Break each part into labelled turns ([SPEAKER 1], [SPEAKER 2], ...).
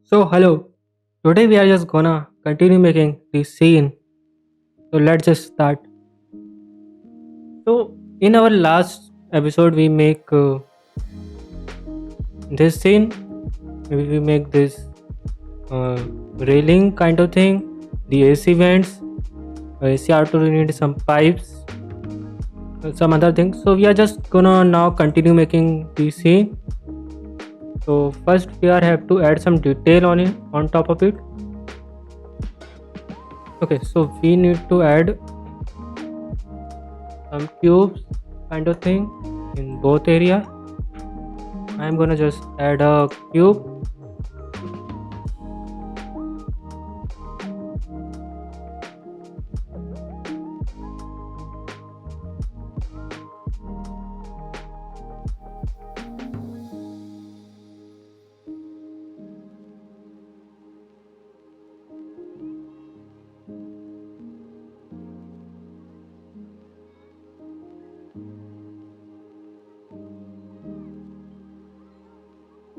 [SPEAKER 1] So hello, today we are just gonna continue making this scene. So let's just start. So in our last episode we make this scene. We make this uh, railing kind of thing. The AC vents. AC to need some pipes. Some other things. So we are just gonna now continue making the scene. So first we are have to add some detail on it on top of it. Okay, so we need to add some cubes kind of thing in both area. I'm gonna just add a cube.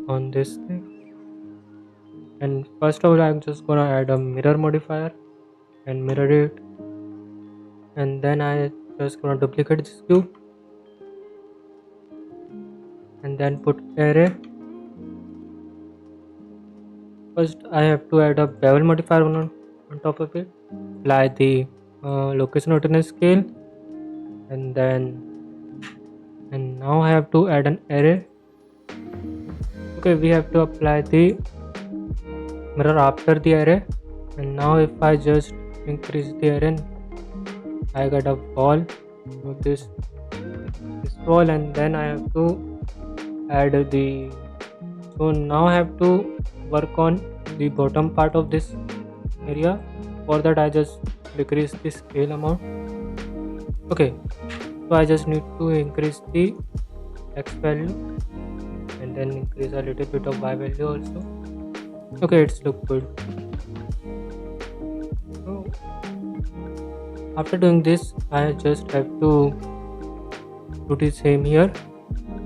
[SPEAKER 1] On this thing, and first of all I'm just gonna add a mirror modifier and mirror it, and then I just gonna duplicate this cube and then put array. First I have to add a bevel modifier on top of it, apply the location alternate scale, and now I have to add an array. Okay, we have to apply the mirror after the array, and now if I just increase the array, I got a wall with this wall, and then I have to add the. So now I have to work on the bottom part of this area. For that I just decrease the scale amount. Okay, so I just need to increase the x value and then increase a little bit of y value also. Okay, it's look good. So after doing this I just have to do the same here.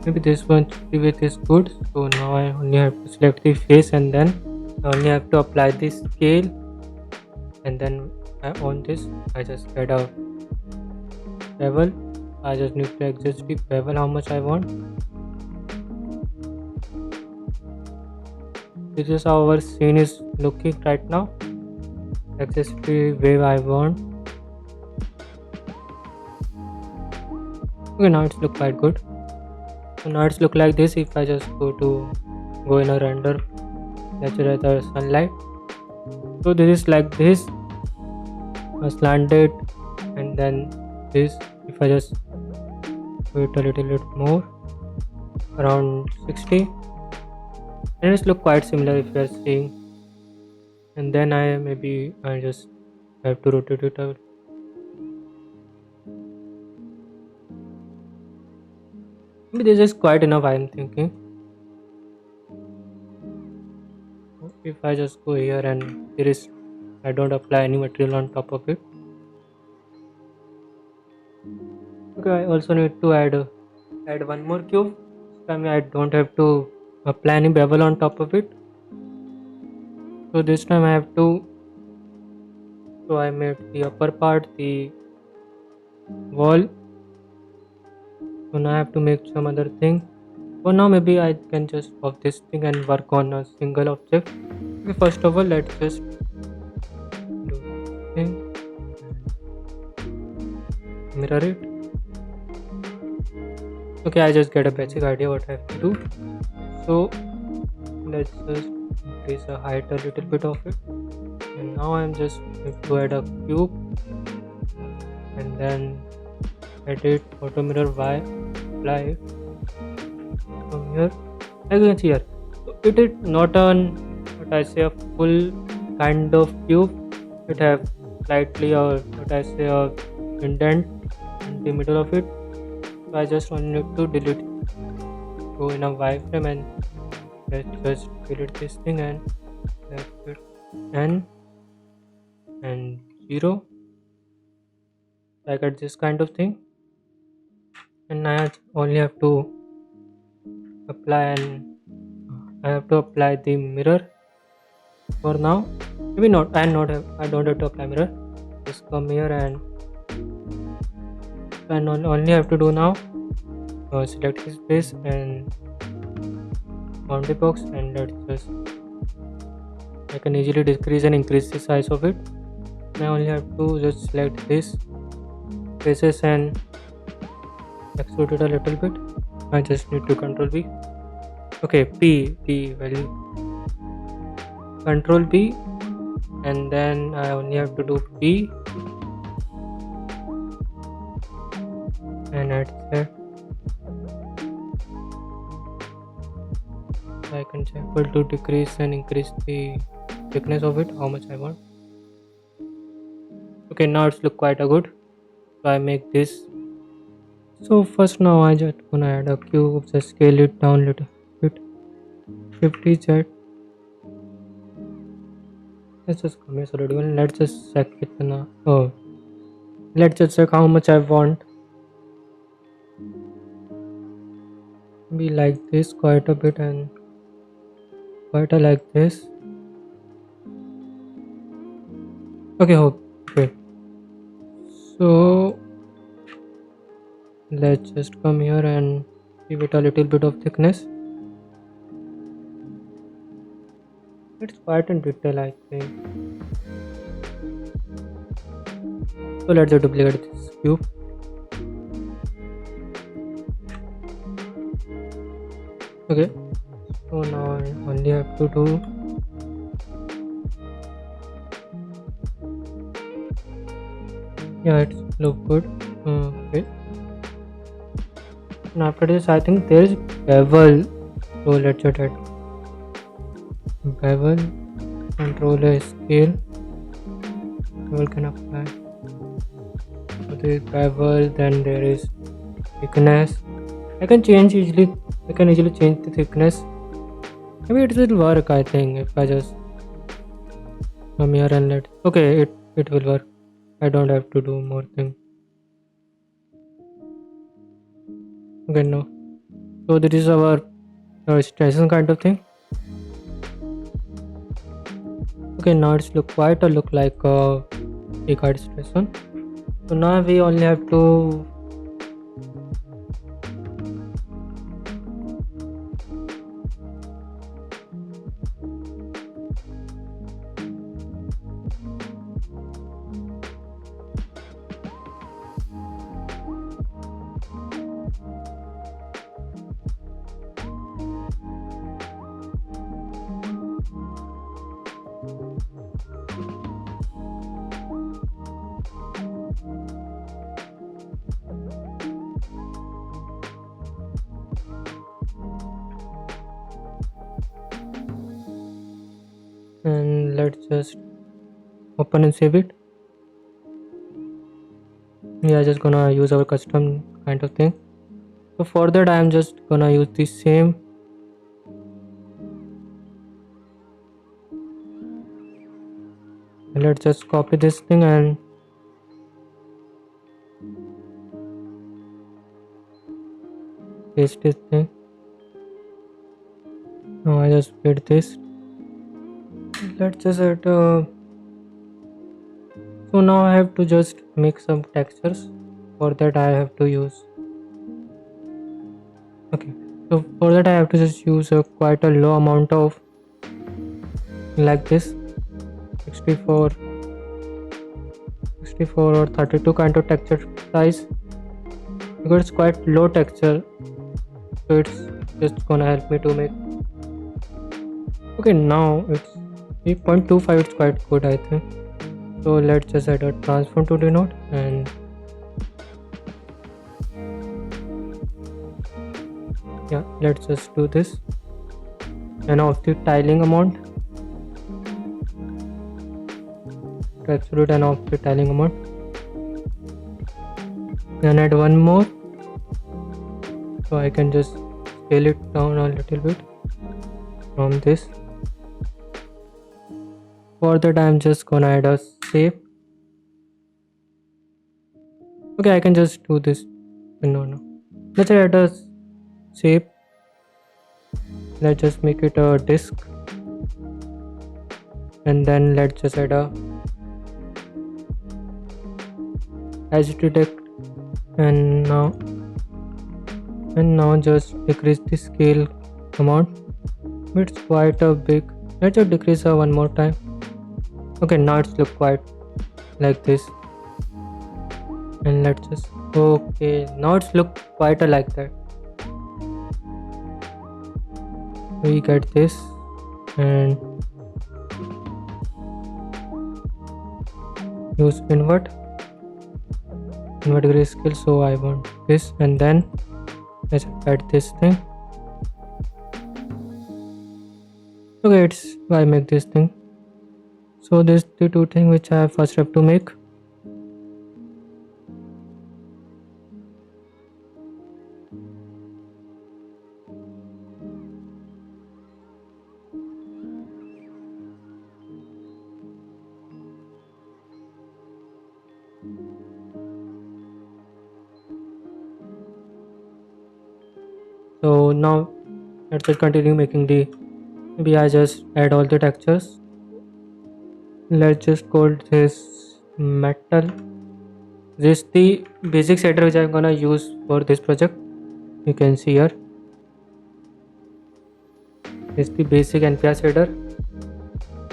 [SPEAKER 1] Maybe this one with is good. So now I only have to select the face, and then I only have to apply the scale, and then on this I just get a bevel. I just need to adjust the bevel how much I want. This is how our scene is looking right now. Adjust the way I want. Okay, now it's look quite good. So now it's look like this. If I just go in a render natural sunlight, so this is like this, a slanted, and then this. If I just wait a little bit more, around 60, and it's look quite similar if you are seeing. And then I just have to rotate it out. Maybe this is quite enough, I am thinking. If I just go here and I don't apply any material on top of it. Okay, I also need to add one more cube. This time I don't have to apply any bevel on top of it. So this time I have to. So I made the upper part the wall. So now I have to make some other thing. For now maybe I can just off this thing and work on a single object. Okay, first of all let's just do this thing, mirror it. Okay, I just get a basic idea what I have to do. So let's just increase the height a little bit of it, and now I'm just going to add a cube, and then edit auto mirror y, apply it from here. As you can see here, so it is not an what I say a full kind of cube. It have slightly or what I say a indent in the middle of it. So I just only need to delete it. Go in a wireframe and let's just delete this thing and left it n and 0. I got this kind of thing, and I only have to apply the mirror for now. Maybe not. I don't have to apply mirror. Just come here and only have to do now. Select his face and boundary box, and let's just. I can easily decrease and increase the size of it. I only have to just select this faces and extrude it a little bit. I just need to control B. Okay, P value. Control B, and then I only have to do P and add that. I can able to decrease and increase the thickness of it, how much I want. Okay, now it's look quite a good. So I make this. So first now I just gonna add a cube, just scale it down a little bit. 50Z. Let's just come here already. Let's just check it now. Oh, let's just check how much I want. Be like this quite a bit and quite a like this. Okay, okay. So let's just come here and give it a little bit of thickness. It's quite in detail, I think. So let's just duplicate this cube. Okay, so now I only have to do it's look good. Okay, and after this I think there is bevel, so let's just add bevel, control a scale, bevel can apply. So there is bevel, then there is thickness. I can easily change the thickness. Maybe it will work, I think, if I just come here and okay, it will work. I don't have to do more thing. Okay, no. So this is our station kind of thing. Okay, now it's look like a card station. So now we only have to and let's just open and save it. We are just gonna use our custom kind of thing. So for that I am just gonna use the same. Let's just copy this thing and paste this thing. Now I just did this. Let's just add so now I have to just make some textures. For that I have to use so for that I have to just use quite a low amount of like this 64 or 32 kind of texture size, because it's quite low texture, so it's just gonna help me to make. Okay, now it's 3.25, it's quite good, I think. So let's just add a transform to denote, and yeah, let's just do this. And of the tiling amount, to absolute and of the tiling amount, and add one more, so I can just scale it down a little bit from this. For that I'm just gonna add a shape. Okay, I can just do this. No, let's add a shape. Let's just make it a disk. and then let's just add a edge detect, and now just decrease the scale amount. It's quite a big. Let's just decrease one more time. Okay, now it's look quite like this, and let's just okay, now it's look quite a like that. We get this, and use invert grayscale. So I want this, and then let's add this thing. Okay, it's I make this thing. So this the two things which I first have to make. So now let's just continue making the, maybe I just add all the textures. Let's just call this metal. This is the basic shader which I'm gonna use for this project. You can see here. This is the basic NPR shader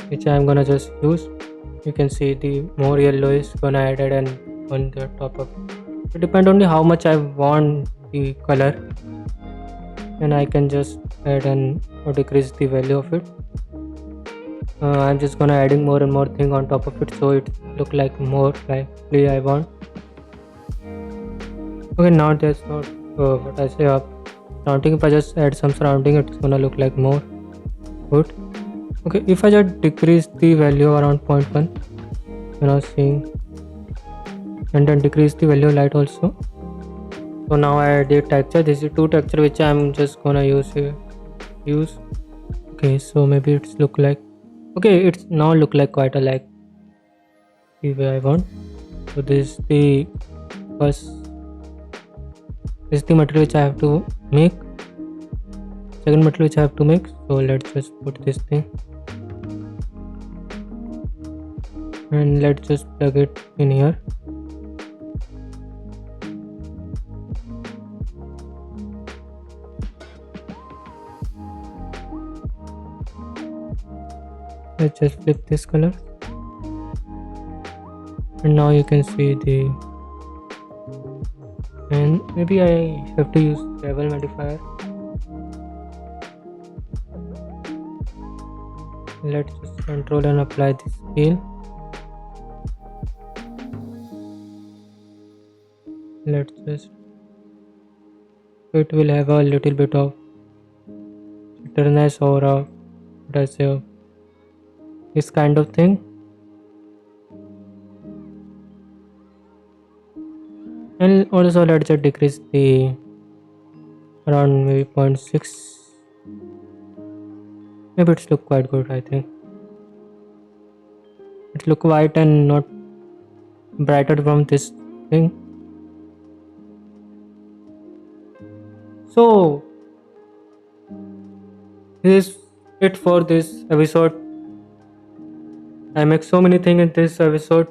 [SPEAKER 1] which I'm gonna just use. You can see the more yellow is gonna added and on the top of. It depends on how much I want the color, and I can just add and or decrease the value of it. I'm just gonna adding more and more thing on top of it, so it look like more like I want. Okay, now that's not what I say surrounding. If I just add some surrounding, it's gonna look like more good. Okay, if I just decrease the value around 0.1, you're not seeing, and then decrease the value light also. So now I add the texture. This is two texture which I'm just gonna use here. Okay, so maybe it's look like, okay, it's now look like quite a like the way I want. So this is the first, this is the material which I have to make. Second material which I have to make. So let's just put this thing, and let's just plug it in here. Let's just flip this color, and now you can see the, and maybe I have to use level modifier. Let's just control and apply the scale. Let's just, it will have a little bit of jitteriness or a, what I say, this kind of thing. And also let's just decrease the around maybe 0.6. Maybe it's look quite good. I think it look white and not brighter from this thing. So this is it for this episode. I make so many things in this episode,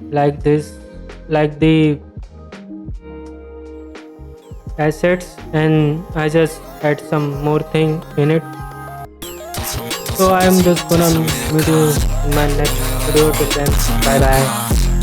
[SPEAKER 1] like this, like the assets, and I just add some more thing in it. So I'm just gonna meet you in my next video. Till then, bye bye.